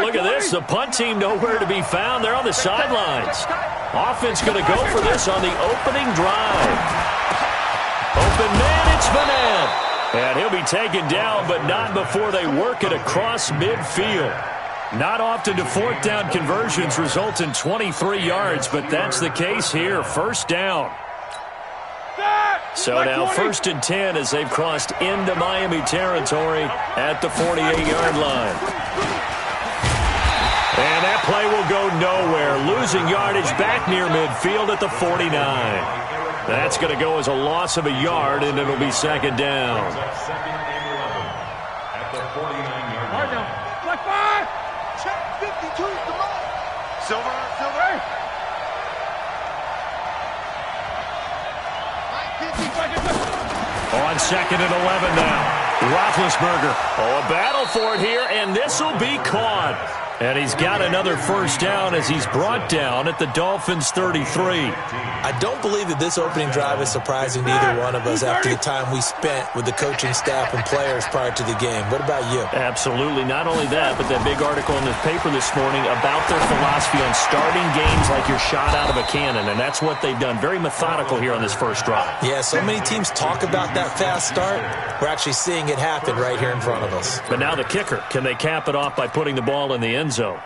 look at this. The punt team nowhere to be found. They're on the sidelines. Offense going to go for this on the opening drive. Open man, it's Madden. And he'll be taken down, but not before they work it across midfield. Not often do fourth down conversions result in 23 yards, but that's the case here. First down. So now 1st and 10 as they've crossed into Miami territory at the 48-yard line. And that play will go nowhere. Losing yardage back near midfield at the 49. That's going to go as a loss of a yard, and it'll be second down. At the 49-yard line. Black 5. Check 52. Come on. Silver. On 2nd and 11 now. Roethlisberger. Oh, a battle for it here, and this will be caught. And he's got another first down as he's brought down at the Dolphins' 33. I don't believe that this opening drive is surprising to either one of us after the time we spent with the coaching staff and players prior to the game. What about you? Absolutely. Not only that, but that big article in the paper this morning about their philosophy on starting games like you're shot out of a cannon, and that's what they've done. Very methodical here on this first drive. Yeah, so many teams talk about that fast start. We're actually seeing it happen right here in front of us. But now the kicker. Can they cap it off by putting the ball in the end zone?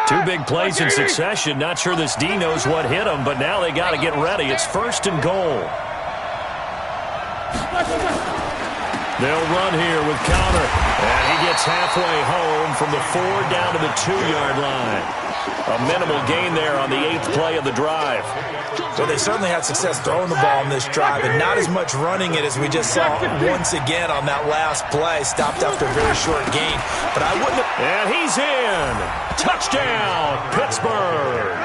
Two big plays in succession. Not sure this D knows what hit him, but now they got to get ready. It's 1st and goal. They'll run here with counter. And he gets halfway home from the 4 down to the 2-yard line. A minimal gain there on the 8th play of the drive. So they certainly had success throwing the ball in this drive, and not as much running it as we just saw once again on that last play. Stopped after a very short gain. But I wouldn't have... And he's in. Touchdown, Pittsburgh.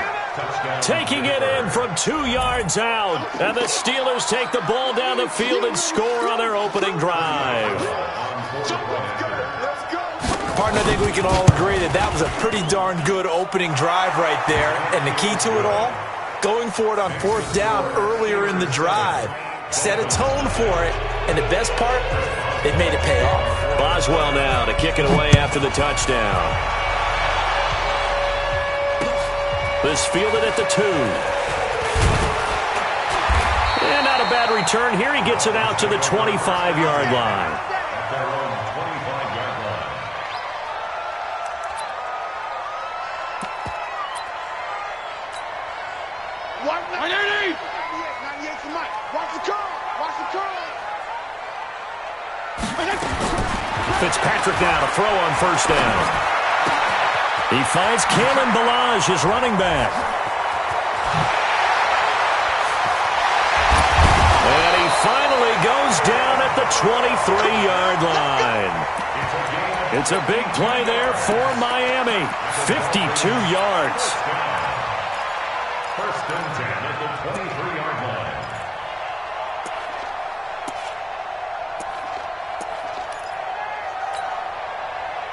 Taking it in from 2 yards out. And the Steelers take the ball down the field and score on their opening drive. Partner, I think we can all agree that that was a pretty darn good opening drive right there. And the key to it all, going for it on 4th down earlier in the drive. Set a tone for it. And the best part, they made it pay off. Boswell now to kick it away after the touchdown. This fielded at the 2. And not a bad return here. He gets it out to the 25-yard line. Fitzpatrick now to throw on 1st down. He finds Kalen Ballage, his running back. And he finally goes down at the 23-yard line. It's a big play there for Miami. 52 yards. 1st and 10 at the 23-yard line.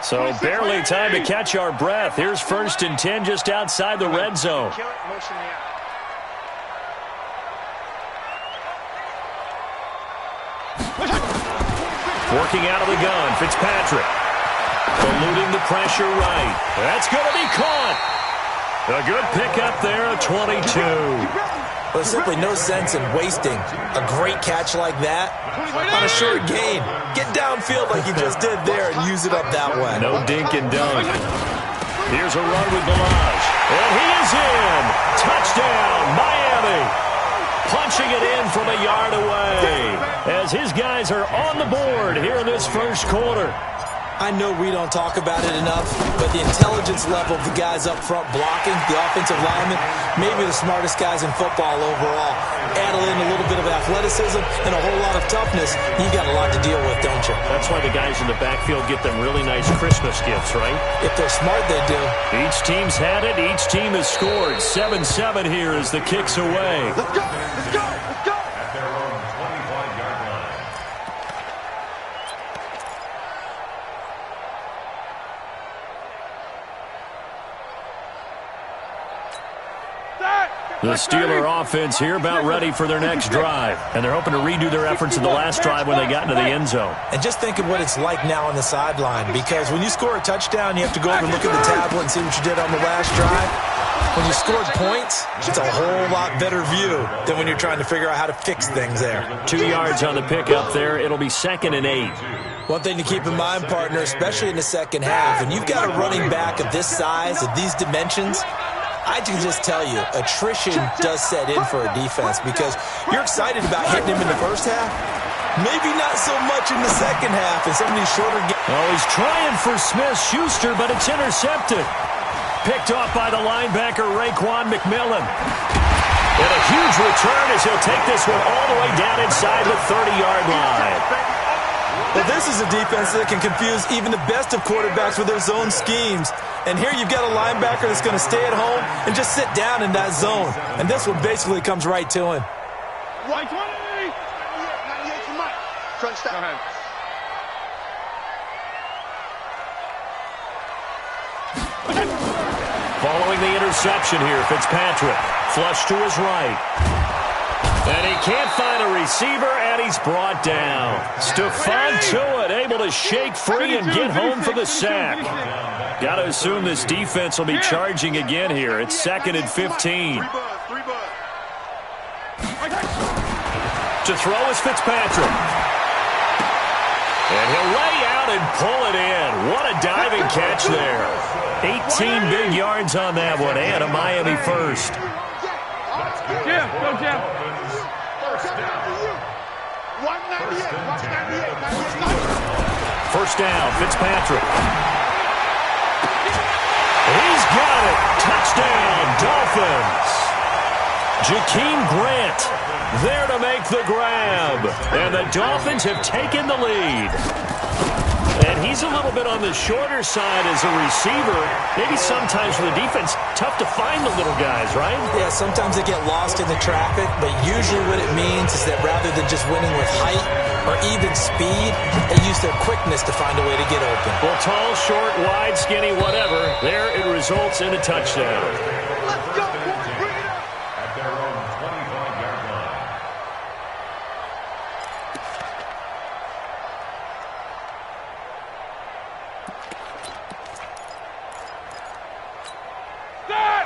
So barely time to catch our breath. Here's 1st and 10 just outside the red zone. Working out of the gun, Fitzpatrick. Eluding the pressure right. That's going to be caught. A good pickup there, a 22. There's simply no sense in wasting a great catch like that on a short gain. Get downfield like you just did there and use it up that way. No dink and dunk. Here's a run with Ballage. And he is in. Touchdown, Miami. Punching it in from a yard away as his guys are on the board here in this first quarter. I know we don't talk about it enough, but the intelligence level of the guys up front blocking, the offensive linemen, maybe the smartest guys in football overall. Add in a little bit of athleticism and a whole lot of toughness, you got a lot to deal with, don't you? That's why the guys in the backfield get them really nice Christmas gifts, right? If they're smart, they do. Each team's had it. Each team has scored. 7-7 here as the kick's away. Let's go! Let's go! Let's go! At their own 25-yard line. The Steeler offense here about ready for their next drive. And they're hoping to redo their efforts in the last drive when they got into the end zone. And just think of what it's like now on the sideline, because when you score a touchdown, you have to go over and look at the tablet and see what you did on the last drive. When you scored points, it's a whole lot better view than when you're trying to figure out how to fix things there. 2 yards on the pickup there. It'll be 2nd and 8. One thing to keep in mind, partner, especially in the second half, when you've got a running back of this size, of these dimensions, I can just tell you, attrition does set in for a defense because you're excited about hitting him in the first half. Maybe not so much in the second half in some of these shorter games. Oh, he's trying for Smith-Schuster, but it's intercepted. Picked off by the linebacker, Raekwon McMillan. And a huge return as he'll take this one all the way down inside the 30-yard line. Well, this is a defense that can confuse even the best of quarterbacks with their zone schemes. And here you've got a linebacker that's going to stay at home and just sit down in that zone. And this one basically comes right to him. 120! 98 for Mike. Front step. Go ahead. Following the interception here, Fitzpatrick. Flush to his right. And he can't find a receiver, and he's brought down. Stephon Tuitt able to shake free and get home for the sack. Got to assume this defense will be charging again here. It's 2nd and 15. To throw is Fitzpatrick. And he'll lay out and pull it in. What a diving catch there. 18 big yards on that one, and a Miami first. Jim, go Jim. First down, Fitzpatrick. He's got it. Touchdown, Dolphins. Jakeem Grant there to make the grab. And the Dolphins have taken the lead. And he's a little bit on the shorter side as a receiver. Maybe sometimes for the defense, tough to find the little guys, right? Yeah, sometimes they get lost in the traffic, but usually what it means is that rather than just winning with height or even speed, they use their quickness to find a way to get open. Well, tall, short, wide, skinny, whatever, there it results in a touchdown. Let's go, boys. Bring it up. At their own 25-yard line.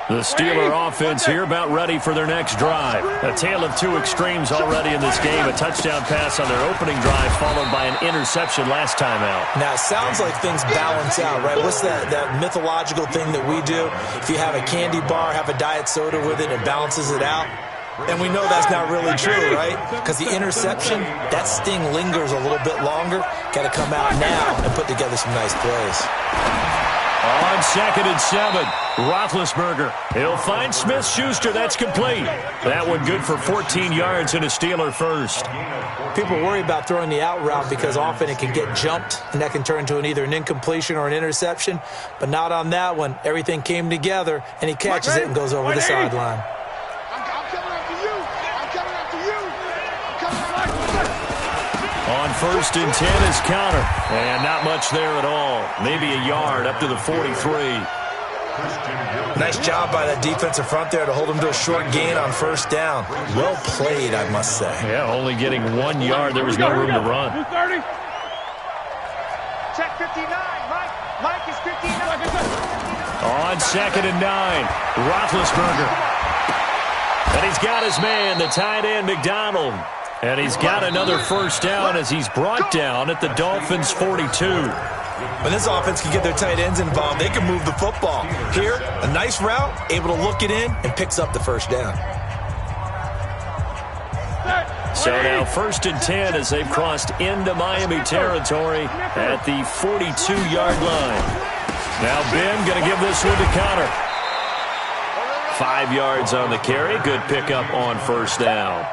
The Steeler offense here about ready for their next drive. A tale of two extremes already in this game. A touchdown pass on their opening drive followed by an interception last time out. Now, it sounds like things balance out, right? What's that mythological thing that we do? If you have a candy bar, have a diet soda with it, it balances it out. And we know that's not really true, right? Because the interception, that sting lingers a little bit longer. Got to come out now and put together some nice plays. On 2nd and 7, Roethlisberger. He'll find Smith-Schuster. That's complete. That one good for 14 yards and a Steeler first. People worry about throwing the out route because often it can get jumped, and that can turn into either an incompletion or an interception. But not on that one. Everything came together, and he catches it and goes over the sideline. On 1st and 10 is Counter. And not much there at all. Maybe a yard up to the 43. Nice job by that defensive front there to hold him to a short gain on 1st down. Well played, I must say. Yeah, only getting 1 yard. There was no room to run. 230. Check 59. Mike is 59. On 2nd and 9, Roethlisberger. And he's got his man, the tight end, McDonald. And he's got another first down as he's brought down at the Dolphins' 42. When this offense can get their tight ends involved, they can move the football. Here, a nice route, able to look it in, and picks up the first down. So now 1st and 10 as they've crossed into Miami territory at the 42-yard line. Now Ben going to give this one to Counter. 5 yards on the carry. Good pickup on 1st down.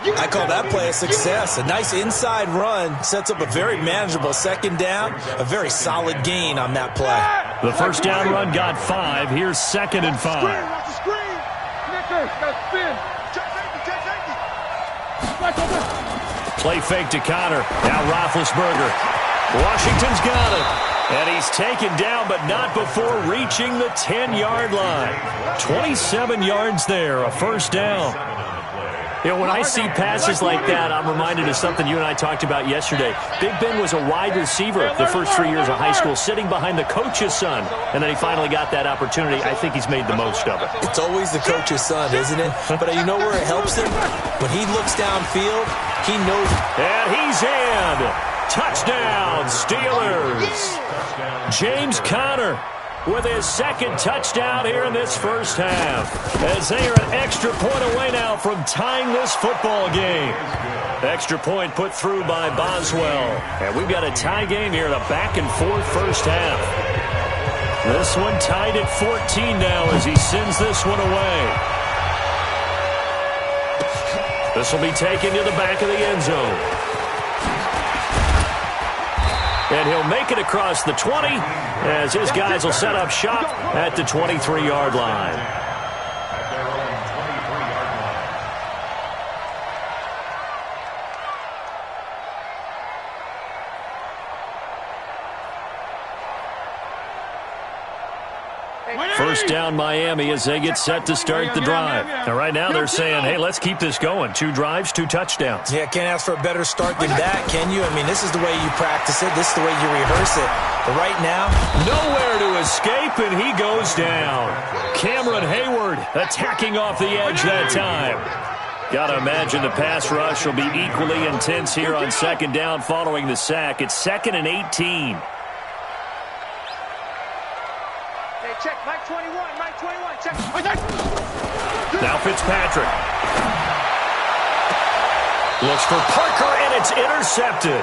I call that play a success. A nice inside run sets up a very manageable 2nd down. A very solid gain on that play. The first down run got 5. Here's 2nd and 5. Watch the screen. Nickers, got spin. Play fake to Connor. Now Roethlisberger. Washington's got it. And he he's taken down, but not before reaching the 10-yard line. 27 yards there, a first down. You know, when I see passes like that, I'm reminded of something you and I talked about yesterday. Big Ben was a wide receiver the first 3 years of high school, sitting behind the coach's son, and then he finally got that opportunity. I think he's made the most of it. It's always the coach's son, isn't it? But you know where it helps him? When he looks downfield, he knows. And he's in. Touchdown, Steelers. James Conner with his second touchdown here in this first half, as they are an extra point away now from tying this football game. Extra point put through by Boswell. And we've got a tie game here in a back-and-forth first half. This one tied at 14 now as he sends this one away. This will be taken to the back of the end zone. And he'll make it across the 20 as his guys will set up shop at the 23-yard line. First down Miami as they get set to start the drive. And right now they're saying, hey, let's keep this going. 2 drives, 2 touchdowns. Yeah, can't ask for a better start than that, can you? I mean, this is the way you practice it. This is the way you rehearse it. But right now, nowhere to escape, and he goes down. Cameron Hayward attacking off the edge that time. Got to imagine the pass rush will be equally intense here on second down following the sack. It's 2nd and 18. Check, Mike 21, check. Now Fitzpatrick. Looks for Parker, and it's intercepted.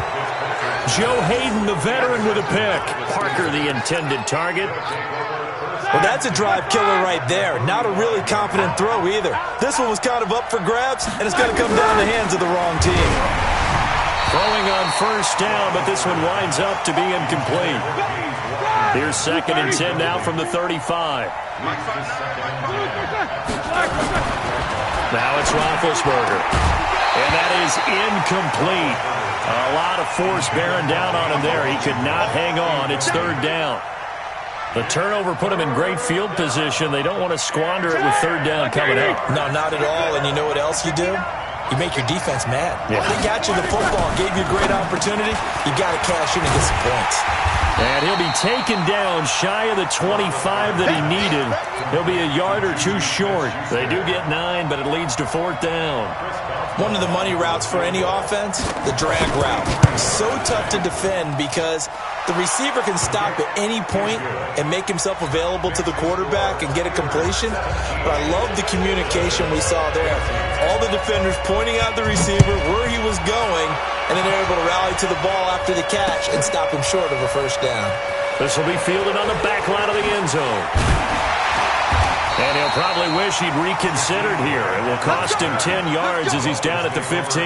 Joe Hayden, the veteran, with a pick. Parker, the intended target. Well, that's a drive killer right there. Not a really confident throw either. This one was kind of up for grabs, and it's going to come down the hands of the wrong team. Throwing on first down, but this one winds up to be incomplete. Here's 2nd and 10 now from the 35. Now it's Roethlisberger. And that is incomplete. A lot of force bearing down on him there. He could not hang on. It's 3rd down. The turnover put him in great field position. They don't want to squander it with 3rd down coming up. No, not at all. And you know what else you do? You make your defense mad. Yeah. They got you the football, gave you a great opportunity. You got to cash in and get some points. And he'll be taken down shy of the 25 that he needed. He'll be a yard or 2 short. They do get 9, but it leads to 4th down. One of the money routes for any offense, the drag route. So tough to defend because the receiver can stop at any point and make himself available to the quarterback and get a completion. But I love the communication we saw there. All the defenders pointing out the receiver, where he was going, and then they're able to rally to the ball after the catch and stop him short of a first down. This will be fielded on the back line of the end zone. And he'll probably wish he'd reconsidered here. It will cost him 10 yards as he's down at the 15.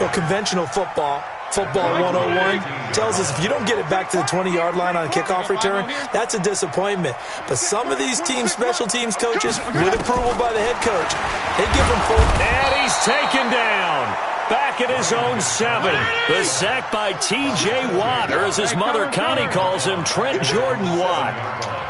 Well, conventional football 101, tells us if you don't get it back to the 20-yard line on a kickoff return, that's a disappointment. But some of these team special teams coaches, with approval by the head coach, they give him full. And he's taken down. Back at his own 7. The sack by T.J. Watt, or as his mother Connie calls him, Trent Jordan Watt.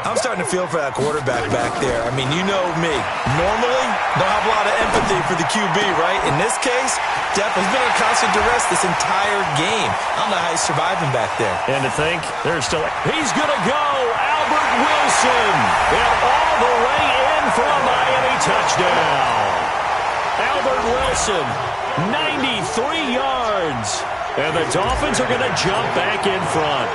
I'm starting to feel for that quarterback back there. I mean, you know me. Normally, don't have a lot of empathy for the QB, right? In this case, definitely been on constant duress this entire game. I don't know how he's surviving back there. And to think, there's still. He's going to go. Albert Wilson. And all the way in for a Miami touchdown. Albert Wilson, 93 yards. And the Dolphins are going to jump back in front.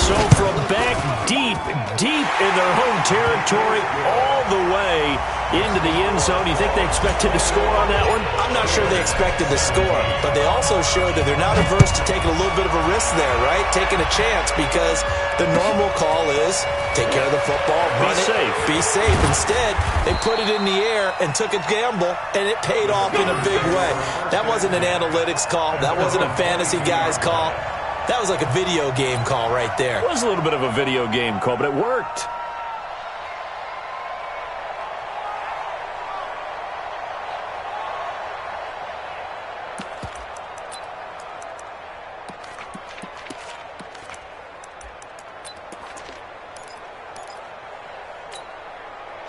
So from back deep in their home territory, all the way into the end zone, you think they expected to score on that one? I'm not sure they expected to score, but they also showed that they're not averse to taking a little bit of a risk there, right? Taking a chance, because the normal call is take care of the football, run it, be safe. Instead, they put it in the air and took a gamble, and it paid off in a big way. That wasn't an analytics call. That wasn't a fantasy guy's call. That was like a video game call right there. It was a little bit of a video game call, but it worked.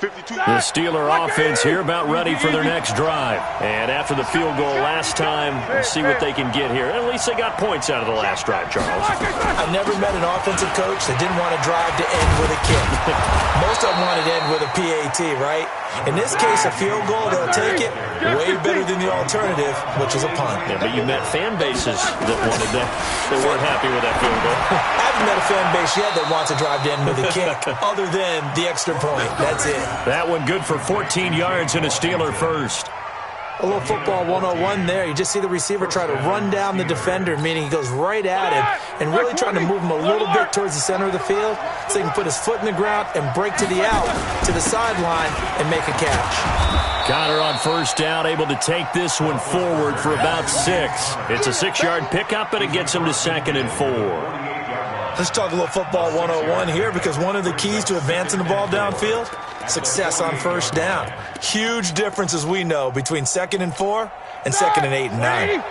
The Steeler offense here about ready for their next drive. And after the field goal last time, we'll see what they can get here. At least they got points out of the last drive, Charles. I've never met an offensive coach that didn't want to drive to end with a kick. Most of them wanted to end with a PAT, right? In this case, a field goal, they'll take it way better than the alternative, which is a punt. Yeah, but you met fan bases that wanted that. They weren't happy with that field goal. I haven't met a fan base yet that wants to drive to end with a kick other than the extra point. That's it. That one good for 14 yards and a Steeler first. A little football 101 there. You just see the receiver try to run down the defender, meaning he goes right at him and really trying to move him a little bit towards the center of the field so he can put his foot in the ground and break to the out, to the sideline, and make a catch. Connor on first down, able to take this one forward for about 6. It's a 6-yard pickup, and it gets him to 2nd and 4. Let's talk a little football 101 here, because one of the keys to advancing the ball downfield, success on first down. Huge difference, as we know, between 2nd and 4 and 2nd and 8 and 9.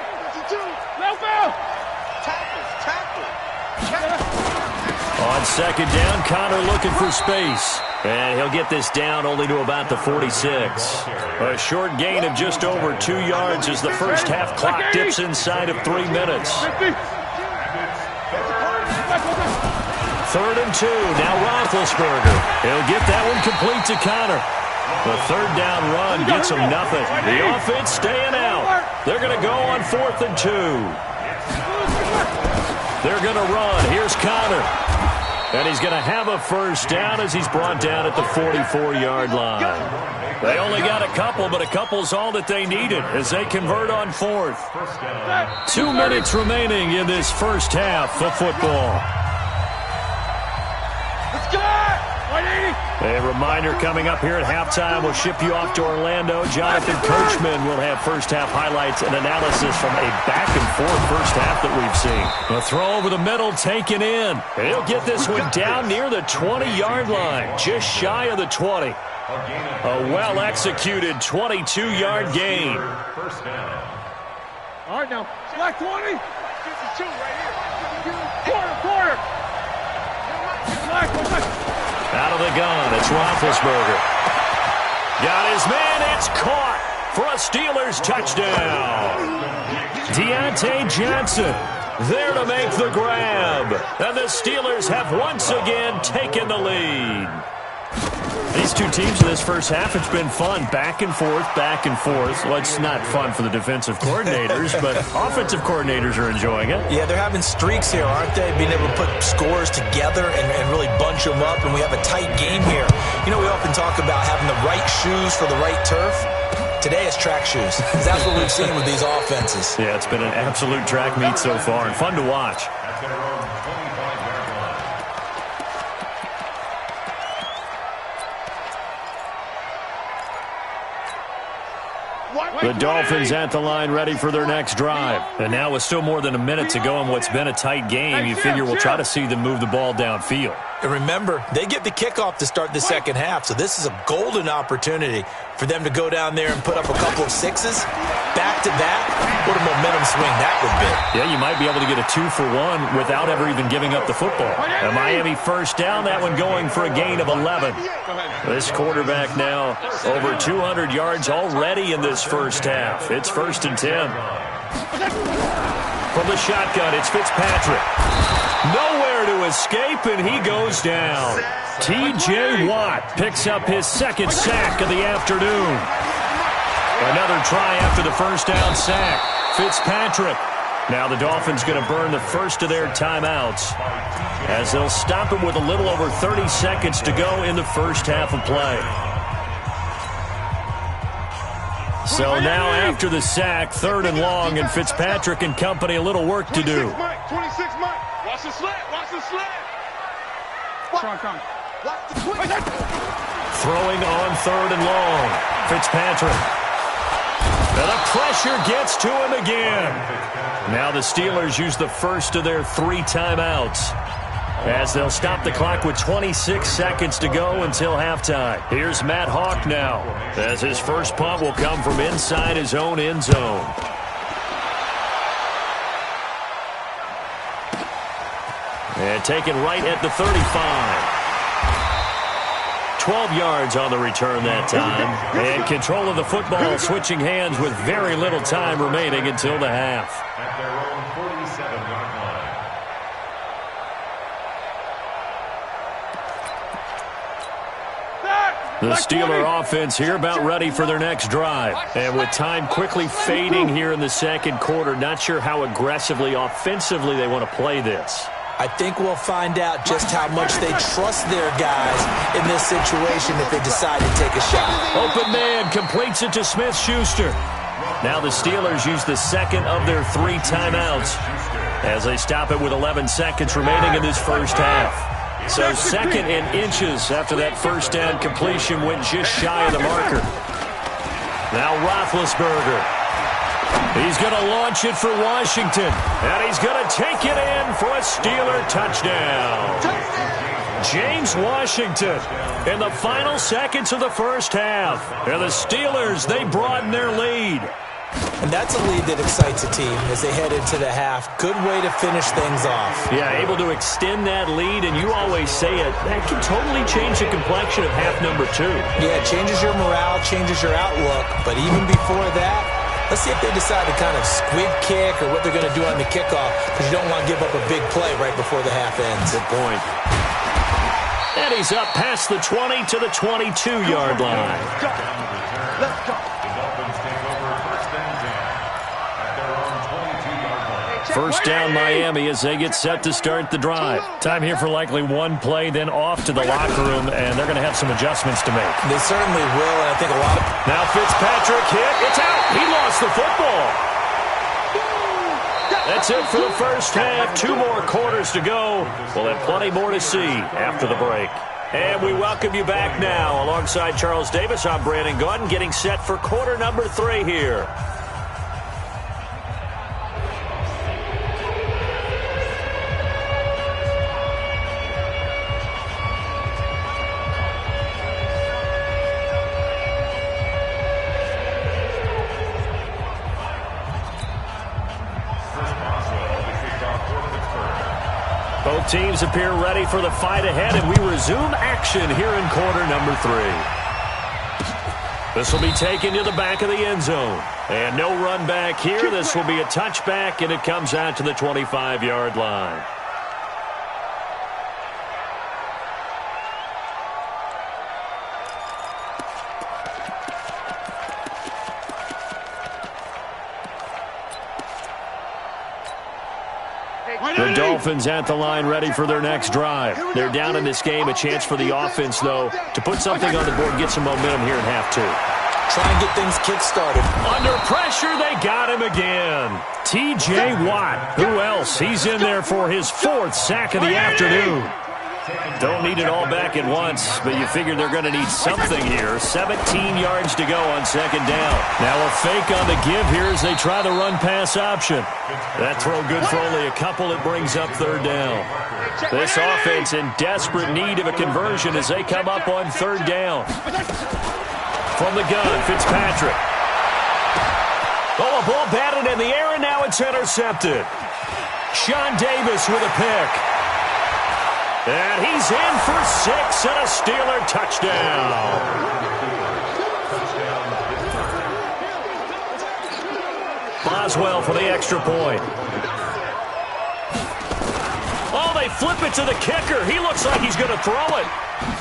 On 2nd down, Connor looking for space. And he'll get this down only to about the 46. A short gain of just over 2 yards as the first half clock dips inside of 3 minutes. 3rd and 2. Now Roethlisberger. He'll get that one complete to Connor. The 3rd down run gets him nothing. The offense staying out. They're going to go on 4th and 2. They're going to run. Here's Connor. And he's going to have a first down as he's brought down at the 44-yard line. They only got a couple, but a couple's all that they needed as they convert on 4th. 2 minutes remaining in this first half of football. Let's go! 180! A reminder coming up here at halftime. We'll ship you off to Orlando. Jonathan Coachman will have first-half highlights and analysis from a back-and-forth first half that we've seen. A throw over the middle taken in. And he'll get this one down near the 20-yard line, just shy of the 20. A well-executed 22-yard gain. All right, now, black 20. This is 2 right here. Quarter. Black. Out of the gun, it's Roethlisberger. Got his man, it's caught for a Steelers touchdown. Deontay Johnson there to make the grab. And the Steelers have once again taken the lead. These two teams in this first half, it's been fun. Back and forth, back and forth. Well, it's not fun for the defensive coordinators, but offensive coordinators are enjoying it. Yeah, they're having streaks here, aren't they? Being able to put scores together and really bunch them up, and we have a tight game here. You know, we often talk about having the right shoes for the right turf. Today it's track shoes. That's what we've seen with these offenses. Yeah, it's been an absolute track meet so far, and fun to watch. The Dolphins at the line ready for their next drive. And now with still more than a minute to go in what's been a tight game, you figure we'll try to see them move the ball downfield. And remember, they get the kickoff to start the second half, so this is a golden opportunity for them to go down there and put up a couple of sixes. Back-to-back, what a momentum swing that would be. Yeah, you might be able to get a 2-for-1 without ever even giving up the football. A Miami first down, that one going for a gain of 11. This quarterback now over 200 yards already in this first half. It's 1st and 10. From the shotgun, it's Fitzpatrick. Nowhere to escape, and he goes down. T.J. Watt picks up his 2nd sack of the afternoon. Another try after the first down sack. Fitzpatrick. Now the Dolphins going to burn the first of their timeouts as they'll stop him with a little over 30 seconds to go in the first half of play. So now after the sack, 3rd and long, and Fitzpatrick and company a little work to do. 26 Mike. Watch the slant. Throwing on 3rd and long. Fitzpatrick. And the pressure gets to him again. Now the Steelers use the first of their 3 timeouts as they'll stop the clock with 26 seconds to go until halftime. Here's Matt Hawk now as his first punt will come from inside his own end zone. And taken right at the 35. 12 yards on the return that time. And control of the football switching hands with very little time remaining until the half. At their own 47-yard line. The Steeler offense here about ready for their next drive. And with time quickly fading here in the second quarter, not sure how aggressively, offensively they want to play this. I think we'll find out just how much they trust their guys in this situation if they decide to take a shot. Open man completes it to Smith-Schuster. Now the Steelers use the second of their 3 timeouts as they stop it with 11 seconds remaining in this first half. So second and inches after that first down completion went just shy of the marker. Now Roethlisberger. He's going to launch it for Washington, and he's going to take it in for a Steeler touchdown. James Washington in the final seconds of the first half. And the Steelers, they broaden their lead. And that's a lead that excites a team as they head into the half. Good way to finish things off. Yeah, able to extend that lead, and you always say it, that can totally change the complexion of half number 2. Yeah, it changes your morale, changes your outlook, but even before that, let's see if they decide to kind of squib kick or what they're going to do on the kickoff, because you don't want to give up a big play right before the half ends. Good point. And he's up past the 20 to the 22-yard line. Let's go. The Dolphins take over first and 10 at their own 22-yard line. First down Miami as they get set to start the drive. Time here for likely one play, then off to the locker room, and they're going to have some adjustments to make. They certainly will, and I think a lot of... Now Fitzpatrick hit. It's out. He lost the football. That's it for the first half. 2 more quarters to go. We'll have plenty more to see after the break. And we welcome you back now. Alongside Charles Davis, I'm Brandon Gaudin, getting set for quarter number 3 here. Both teams appear ready for the fight ahead, and we resume action here in quarter number 3. This will be taken to the back of the end zone. And no run back here. This will be a touchback, and it comes out to the 25-yard line. The Dolphins at the line ready for their next drive. They're down in this game. A chance for the offense, though, to put something on the board, get some momentum here in half 2. Try and get things kick-started. Under pressure, they got him again. T.J. Watt. Who else? He's in there for his 4th sack of the afternoon. Don't need it all back at once, but you figure they're going to need something here. 17 yards to go on second down. Now a fake on the give here as they try the run-pass option. That throw good for only a couple. It brings up third down. This offense in desperate need of a conversion as they come up on third down. From the gun, Fitzpatrick. Oh, a ball batted in the air, and now it's intercepted. Sean Davis with a pick. And he's in for 6 and a Steeler touchdown. Boswell for the extra point. Oh, they flip it to the kicker. He looks like he's going to throw it.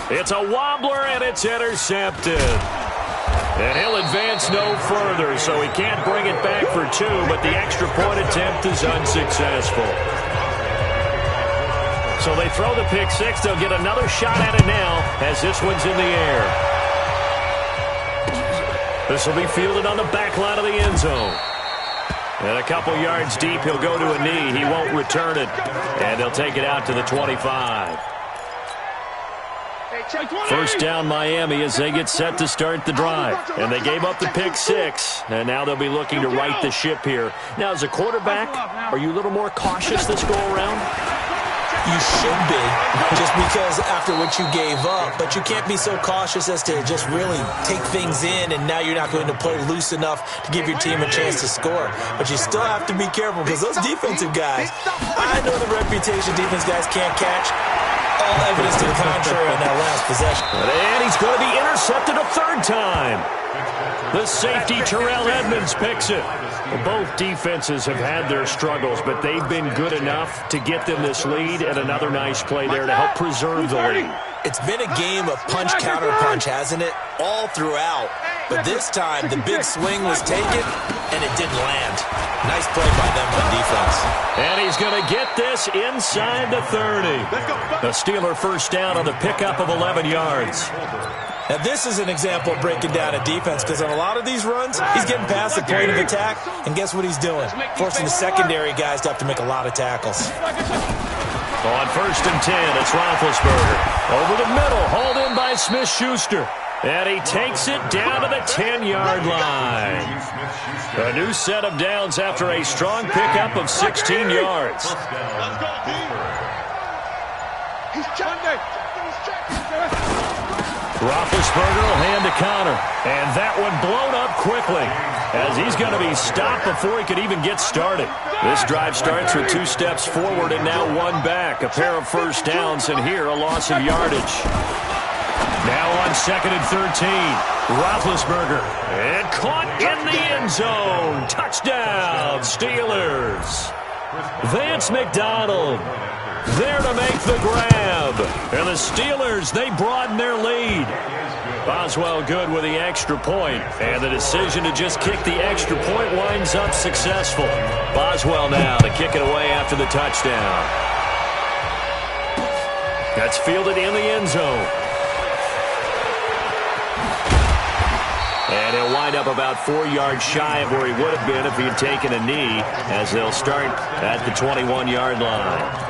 It's a wobbler, and it's intercepted. And he'll advance no further, so he can't bring it back for 2, but the extra point attempt is unsuccessful. So they throw the pick 6. They'll get another shot at it now as this one's in the air. This will be fielded on the back line of the end zone. And a couple yards deep, he'll go to a knee. He won't return it. And they'll take it out to the 25. First down Miami as they get set to start the drive. And they gave up the pick 6. And now they'll be looking to right the ship here. Now, as a quarterback, are you a little more cautious this go-around? You should be, just because after what you gave up. But you can't be so cautious as to just really take things in, and now you're not going to play loose enough to give your team a chance to score. But you still have to be careful because those defensive guys, I know the reputation defense guys can't catch All evidence to the contrary on that last possession. And he's going to be intercepted a third time. The safety, Terrell Edmonds, picks it. Well, both defenses have had their struggles, but they've been good enough to get them this lead, and another nice play there to help preserve the lead. It's been a game of punch-counter-punch, hasn't it? All throughout. But this time, the big swing was taken, and it didn't land. Nice play by them on defense. And he's going to get this inside the 30. The Steeler first down on the pickup of 11 yards. Now, this is an example of breaking down a defense, because on a lot of these runs, he's getting past the point of attack, and guess what he's doing? Forcing the secondary guys to have to make a lot of tackles. On 1st and 10, it's Roethlisberger. Over the middle, hauled in by Smith-Schuster. And he takes it down to the 10-yard line. A new set of downs after a strong pickup of 16 yards. Roethlisberger will hand to Connor. And that one blown up quickly, as he's going to be stopped before he could even get started. This drive starts with 2 steps forward and now 1 back. A pair of first downs, and here a loss of yardage. Now on 2nd and 13, Roethlisberger. And caught in the end zone. Touchdown, Steelers. Vance McDonald there to make the grab. And the Steelers, they broaden their lead. Boswell good with the extra point, and the decision to just kick the extra point winds up successful. Boswell now to kick it away after the touchdown. That's fielded in the end zone. And he'll wind up about 4 yards shy of where he would have been if he had taken a knee, as they'll start at the 21-yard line.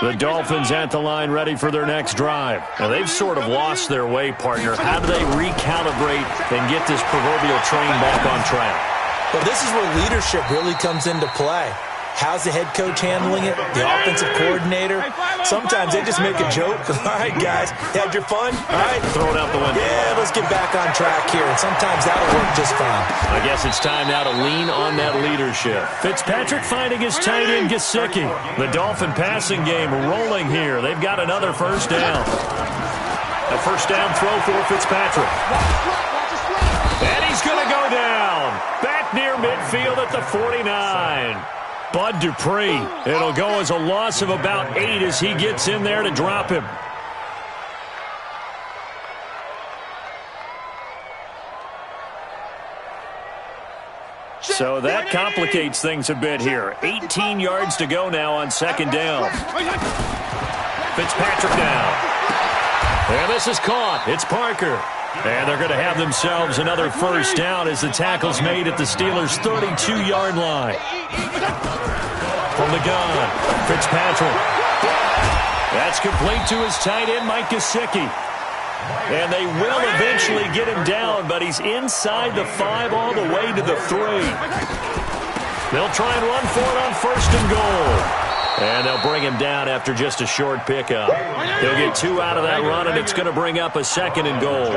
The Dolphins at the line, ready for their next drive. Now, they've sort of lost their way, partner. How do they recalibrate and get this proverbial train back on track? Well, this is where leadership really comes into play. How's the head coach handling it? The offensive coordinator? Sometimes they just make a joke. All right, guys, had your fun? All right. Throw it out the window. Yeah, let's get back on track here. And sometimes that'll work just fine. I guess it's time now to lean on that leadership. Fitzpatrick finding his tight end, Gesicki. The Dolphin passing game rolling here. They've got another first down. A first down throw for Fitzpatrick. And he's going to go down. Back near midfield at the 49. Bud Dupree. It'll go as a loss of about 8 as he gets in there to drop him. So that complicates things a bit here. 18 yards to go now on 2nd down. Fitzpatrick down. And this is caught. It's Parker. And they're going to have themselves another first down as the tackle's made at the Steelers' 32-yard line. From the gun, Fitzpatrick. That's complete to his tight end, Mike Gesicki. And they will eventually get him down, but he's inside the 5 all the way to the 3. They'll try and run for it on 1st and goal. And they'll bring him down after just a short pickup. They'll get 2 out of that run, and it's going to bring up a 2nd and goal.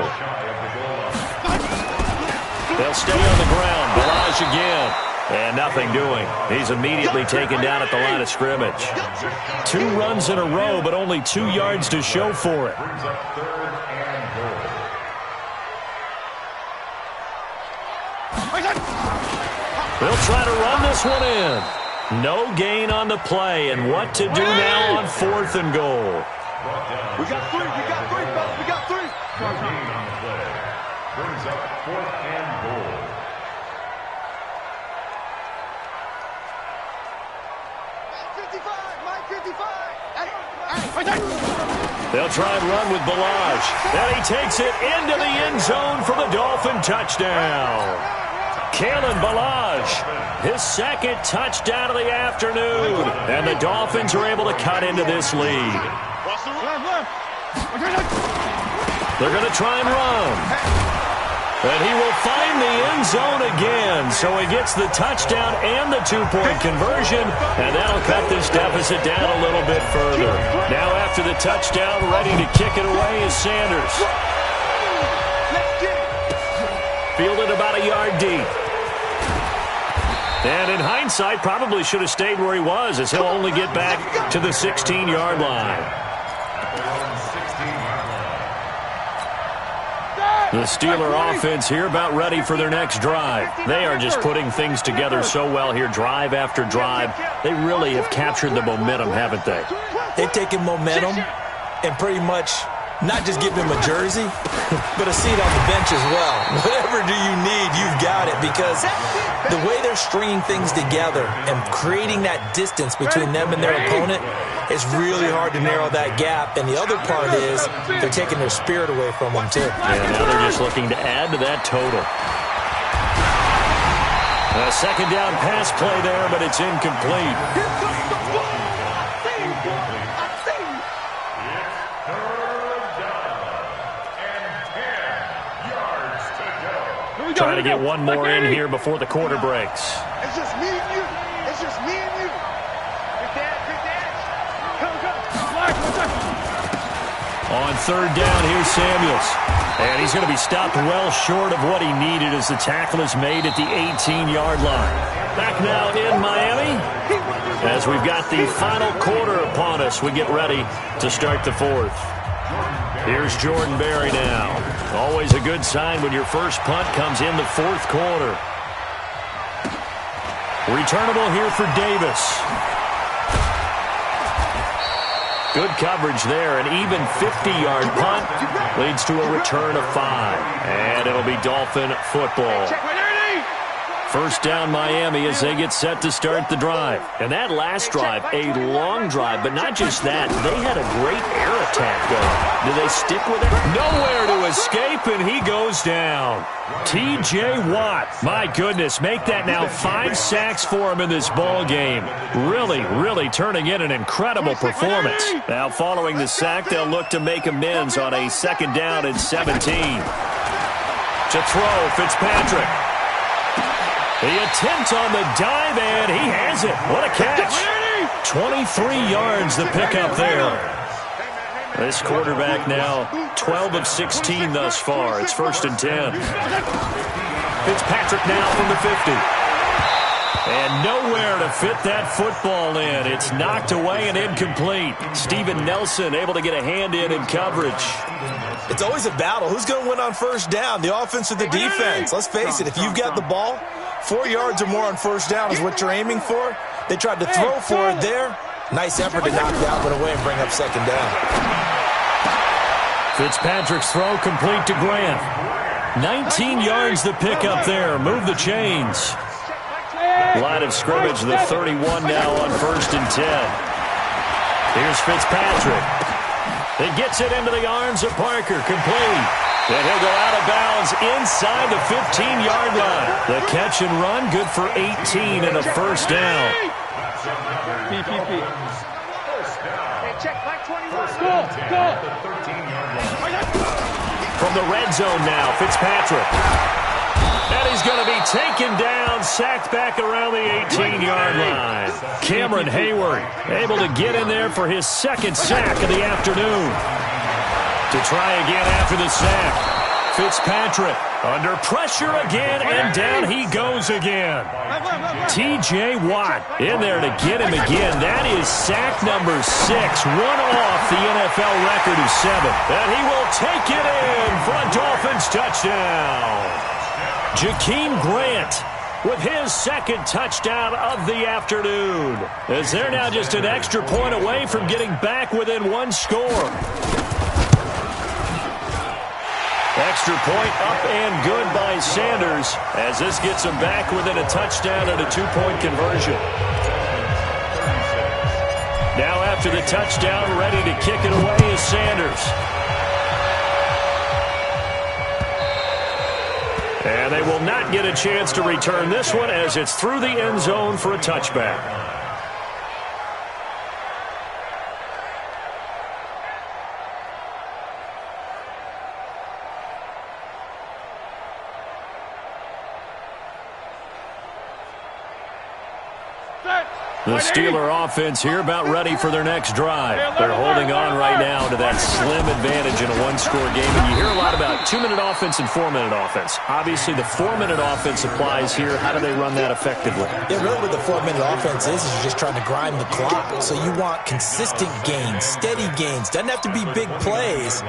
They'll stay on the ground. Balazs again. And nothing doing. He's immediately taken down at the line of scrimmage. 2 runs in a row, but only 2 yards to show for it. They'll try to run this one in. No gain on the play, and what to do now on 4th and goal. We got 3, fellas, we got 3. No gain on the play. Brings up 4th and goal. They'll try and run with Balazs. And he takes it into the end zone for the Dolphin touchdown. Kalen Balazs, his 2nd touchdown of the afternoon. And the Dolphins are able to cut into this lead. They're going to try and run. And he will find the end zone again. So he gets the touchdown and the two-point conversion, and that'll cut this deficit down a little bit further. Now after the touchdown, ready to kick it away is Sanders. Fielded about a yard deep. And in hindsight, probably should have stayed where he was, as he'll only get back to the 16-yard line. The Steeler offense here about ready for their next drive. They are just putting things together so well here, drive after drive. They really have captured the momentum, haven't they? They've taken momentum and pretty much not just give him a jersey, but a seat on the bench as well. Whatever do you need, you've got it, because the way they're stringing things together and creating that distance between them and their opponent, it's really hard to narrow that gap. And the other part is they're taking their spirit away from them, too. And now they're just looking to add to that total. A second down pass play there, but it's incomplete. Trying to get one more in here before the quarter breaks. It's just me and you. It's just me and you. Big dad. Come. On third down, here's Samuels. And he's going to be stopped well short of what he needed as the tackle is made at the 18-yard line. Back now in Miami. As we've got the final quarter upon us, we get ready to start the fourth. Here's Jordan Berry now. Always a good sign when your first punt comes in the fourth quarter. Returnable here for Davis. Good coverage there. An even 50-yard punt leads to a return of 5. And it'll be Dolphin football. First down Miami as they get set to start the drive. And that last drive, a long drive, but not just that. They had a great air attack going. Do they stick with it? Nowhere to escape, and he goes down. T.J. Watt, my goodness, make that now 5 sacks for him in this ball game. Really turning in an incredible performance. Now following the sack, they'll look to make amends on a second down and 17. To throw, Fitzpatrick. The attempt on the dive, and he has it. What a catch. 23 yards the pickup there. This quarterback now 12 of 16 thus far. It's 1st and 10. Fitzpatrick now from the 50. And nowhere to fit that football in. It's knocked away and incomplete. Steven Nelson able to get a hand in coverage. It's always a battle. Who's going to win on first down, the offense or the defense? Let's face it, if you've got the ball, 4 yards or more on first down is what you're aiming for. They tried to throw for it there. Nice effort to knock that one away and bring up second down. Fitzpatrick's throw complete to Grant. 19 yards the pickup there. Move the chains. Line of scrimmage, the 31 now on 1st and 10. Here's Fitzpatrick. He gets it into the arms of Parker. Complete. And he'll go out of bounds inside the 15-yard line. The catch and run, good for 18 and a first down. From the red zone now, Fitzpatrick. And he's going to be taken down, sacked back around the 18-yard line. Cameron Hayward able to get in there for his second sack of the afternoon. To try again after the sack. Fitzpatrick under pressure again, and down he goes again. T.J. Watt in there to get him again. That is sack number 6, one off the NFL record of 7. And he will take it in for a Dolphins touchdown. Jakeem Grant with his second touchdown of the afternoon. As they're now just an extra point away from getting back within one score. Extra point up and good by Sanders as this gets him back within a touchdown and a 2-point conversion. Now after the touchdown, ready to kick it away is Sanders. And they will not get a chance to return this one as it's through the end zone for a touchback. The Steeler offense here about ready for their next drive. They're holding on right now to that slim advantage in a one-score game. And you hear a lot about 2-minute offense and 4-minute offense. Obviously, the 4-minute offense applies here. How do they run that effectively? Yeah, really what the 4-minute offense is you're just trying to grind the clock. So you want consistent gains, steady gains. Doesn't have to be big plays,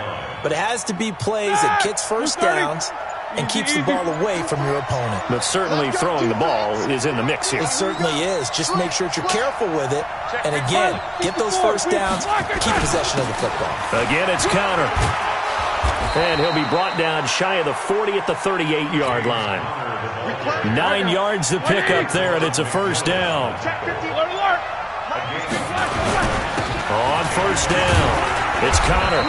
but it has to be plays that gets first downs and keeps the ball away from your opponent. But certainly throwing the ball is in the mix here. It certainly is. Just make sure that you're careful with it. And again, get those first downs, keep possession of the football. Again, it's counter. And he'll be brought down shy of the 40 at the 38-yard line. 9 yards to pick up there, and it's a first down. On first down, it's Connor.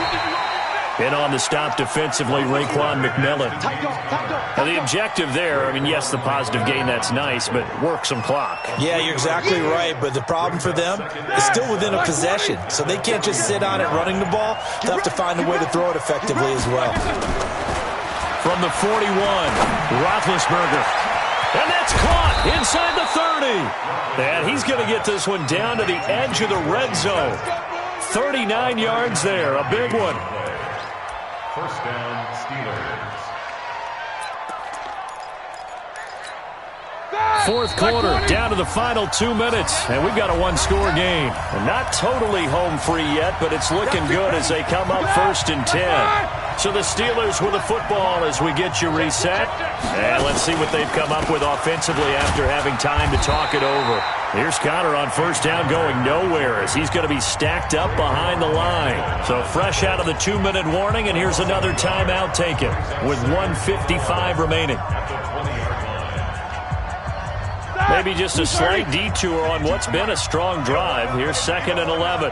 And on the stop defensively, Raekwon McMillan. Now the objective there, I mean, yes, the positive gain, that's nice, but work some clock. Yeah, you're exactly right, but the problem for them is still within a possession, so they can't just sit on it running the ball. They'll have to find a way to throw it effectively as well. From the 41, Roethlisberger. And that's caught inside the 30. And he's going to get this one down to the edge of the red zone. 39 yards there, a big one. First down, Steelers. Fourth quarter, down to the final 2 minutes, and we've got a one-score game. And not totally home free yet, but it's looking good as they come up 1st and 10. So the Steelers with the football as we get you reset. And let's see what they've come up with offensively after having time to talk it over. Here's Connor on first down going nowhere as he's going to be stacked up behind the line. So fresh out of the 2-minute warning, and here's another timeout taken with 1:55 remaining. Maybe just a slight detour on what's been a strong drive. Here's 2nd and 11.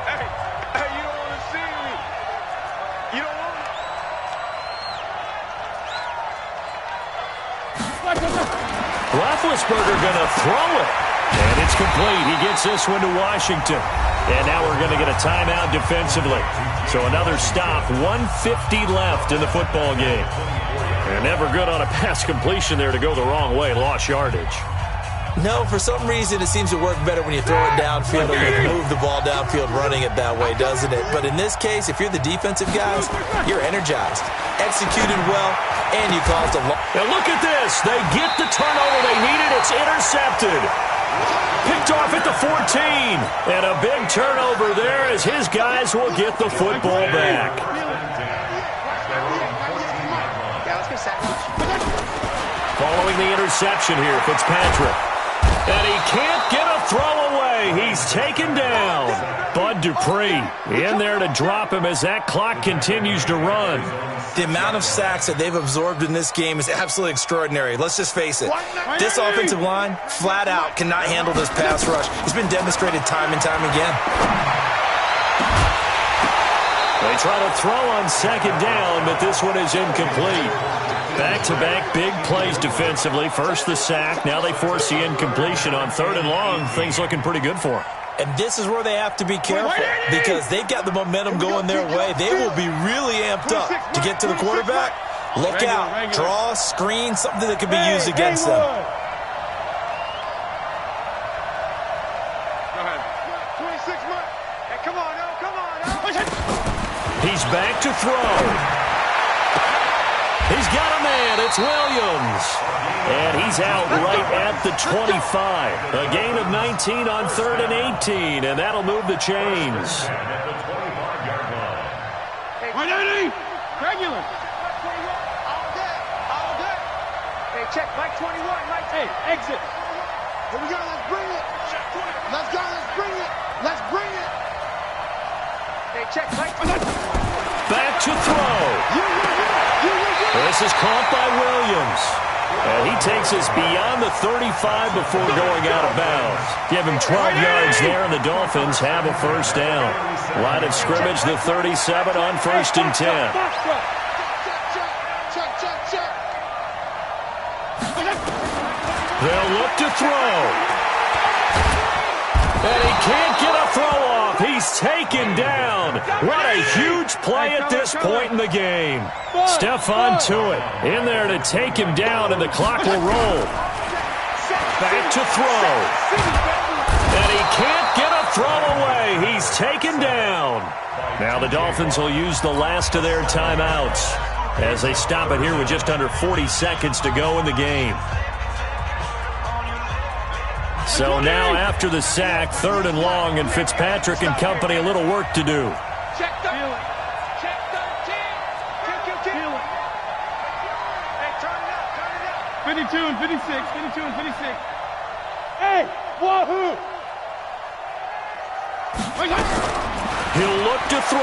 Roethlisberger going to throw it. And it's complete. He gets this one to Washington. And now we're going to get a timeout defensively. So another stop. 1:50 left in the football game. And never good on a pass completion there to go the wrong way. Lost yardage. No, for some reason it seems to work better when you throw it downfield or you move the ball downfield running it that way, doesn't it? But in this case, if you're the defensive guys, you're energized, executed well, and you caused a lot. Now look at this. They get the turnover they needed. It's intercepted. Picked off at the 14. And a big turnover there as his guys will get the football back. Following the interception here, Fitzpatrick. And he can't get a throw away. He's taken down. Bud Dupree in there to drop him as that clock continues to run. The amount of sacks that they've absorbed in this game is absolutely extraordinary. Let's just face it. This offensive line, flat out, cannot handle this pass rush. It's been demonstrated time and time again. They try to throw on 2nd down, but this one is incomplete. Back-to-back big plays defensively. First the sack. Now they force the incompletion on 3rd and long. Things looking pretty good for them. And this is where they have to be careful because they've got the momentum going their way. They will be really amped up to get to the quarterback. Look out. Draw, screen, something that could be used against them. Go ahead. 26 months. Hey, come on, now. Come on, now. He's back to throw. He's got a man. It's Williams. And he's out right at the 25. A gain of 19 on 3rd and 18. And that'll move the chains. Hey, 180. Regular. All day. Hey, check. Mike 21. Mike. Hey, exit. Here we go. Let's bring it. Let's go. Let's bring it. Let's bring it. Hey, check. Mike. Back to throw. This is caught by Williams. And he takes us beyond the 35 before going out of bounds. Give him 12 yards there, and the Dolphins have a first down. Line of scrimmage, the 37 on 1st and 10. They'll look to throw. And he can't get a throw off. He's taken down. What a huge play at this point in the game. Stephon Tuitt in there to take him down, and the clock will roll. Back to throw. And And he can't get a throw away. He's taken down. Now the Dolphins will use the last of their timeouts as they stop it here with just under 40 seconds to go in the game. So now after the sack, 3rd and long, and Fitzpatrick and company a little work to do. Check 13. Check 13. Hey, turn it up. 52 and 56. 52 and 56. Hey, wahoo! He'll look to throw.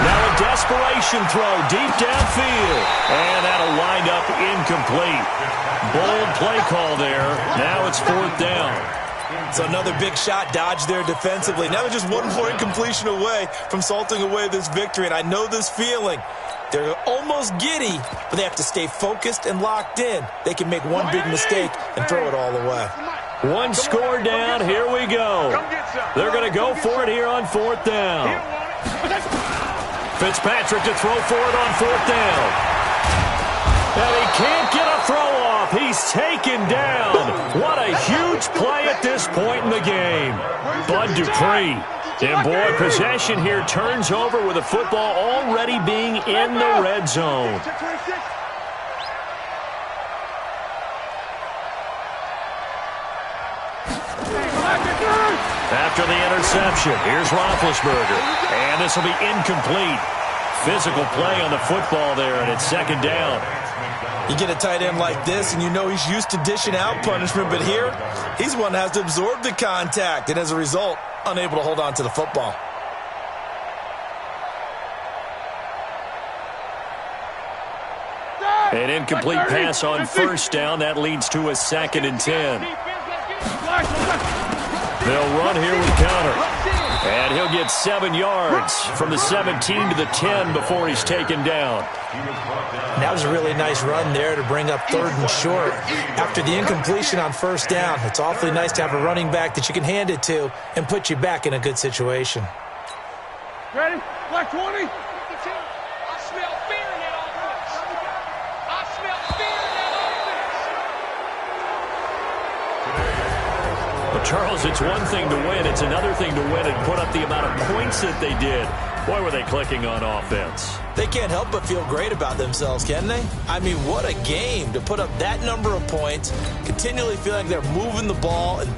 Now a desperation throw deep downfield. And that'll wind up incomplete. Bold play call there. Now it's 4th down. So another big shot dodged there defensively. Now they're just one more incompletion away from salting away this victory. And I know this feeling. They're almost giddy, but they have to stay focused and locked in. They can make one big mistake and throw it all away. One score down. Here we go. They're going to go for it here on 4th down. Fitzpatrick to throw for it on 4th down. And he can't get a throw off. He's taken down. What a huge play at this point in the game. Bud Dupree. And boy, possession here turns over with the football already being in the red zone. After the interception, here's Roethlisberger. And this will be incomplete. Physical play on the football there, and it's 2nd down. You get a tight end like this, and you know he's used to dishing out punishment, but here, he's one that has to absorb the contact, and as a result, unable to hold on to the football. An incomplete pass on 1st down. That leads to a 2nd and 10. They'll run here with counter. And he'll get 7 yards from the 17 to the 10 before he's taken down. That was a really nice run there to bring up 3rd and short. After the incompletion on 1st down, it's awfully nice to have a running back that you can hand it to and put you back in a good situation. Ready? Black 20. I smell fear in that offense. I smell fear in that offense. But Charles, it's one thing to win. It's another thing to win and put up the amount of points that they did. Boy, were they clicking on offense. They can't help but feel great about themselves, can they? I mean, what a game to put up that number of points, continually feeling like they're moving the ball and